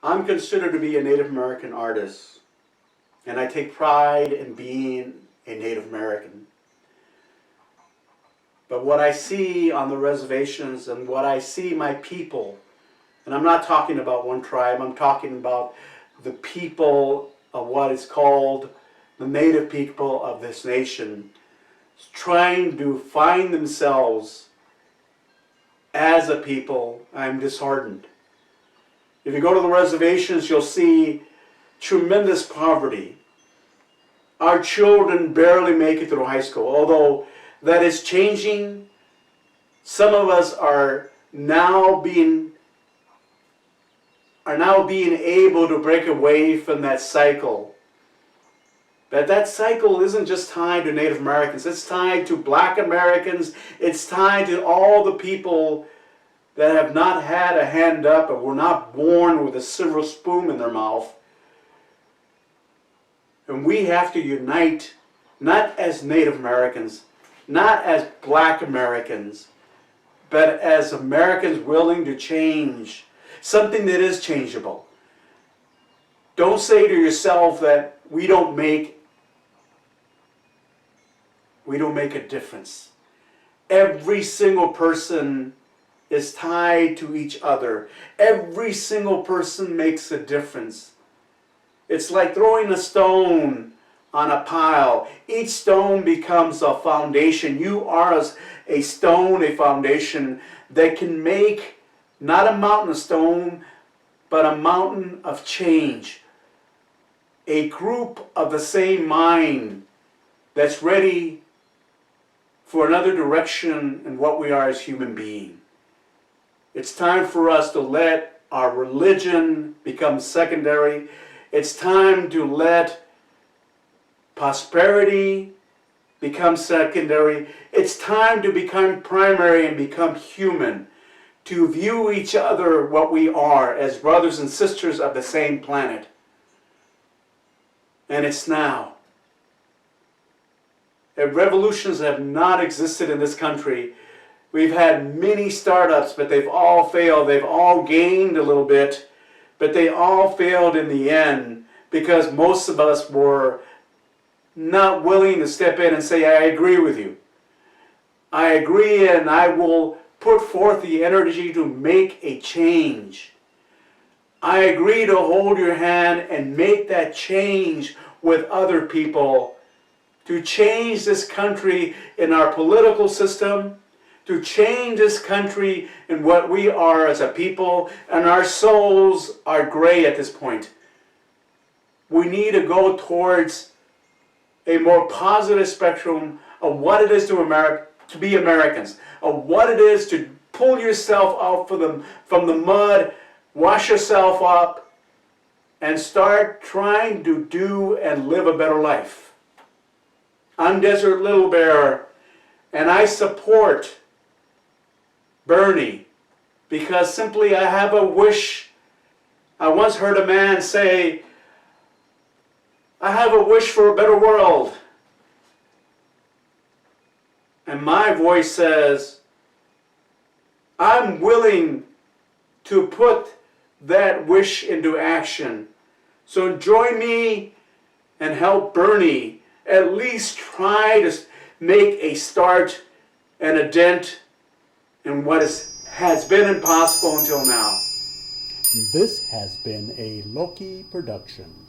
I'm considered to be a Native American artist, and I take pride in being a Native American. But what I see on the reservations and what I see my people, and I'm not talking about one tribe, I'm talking about the people of what is called the Native people of this nation, trying to find themselves as a people. I'm disheartened. If you go to the reservations, you'll see tremendous poverty. Our children barely make it through high school, although that is changing. Some of us are now being able to break away from that cycle. But that cycle isn't just tied to Native Americans. It's tied to Black Americans. It's tied to all the people that have not had a hand up and were not born with a silver spoon in their mouth. And we have to unite, not as Native Americans, not as Black Americans, but as Americans willing to change something that is changeable. Don't say to yourself that we don't make a difference. Every single person is tied to each other. Every single person makes a difference. It's like throwing a stone on a pile. Each stone becomes a foundation. You are a stone, a foundation that can make not a mountain of stone, but a mountain of change. A group of the same mind that's ready for another direction in what we are as human beings. It's time for us to let our religion become secondary. It's time to let prosperity become secondary. It's time to become primary and become human, to view each other what we are as brothers and sisters of the same planet. And it's now. If revolutions have not existed in this country, we've had many startups, but they've all failed. They've all gained a little bit, but they all failed in the end because most of us were not willing to step in and say, I agree with you. I agree, and I will put forth the energy to make a change. I agree to hold your hand and make that change with other people, to change this country in our political system, to change this country in what we are as a people, and our souls are gray at this point. We need to go towards a more positive spectrum of what it is to be Americans, of what it is to pull yourself out from the mud, wash yourself up, and start trying to do and live a better life. I'm Desert Little Bear, and I support Bernie because simply I have a wish. I once heard a man say, I have a wish for a better world. And my voice says, I'm willing to put that wish into action. So join me and help Bernie at least try to make a start and a dent in what has been impossible until now. This has been a Loki production.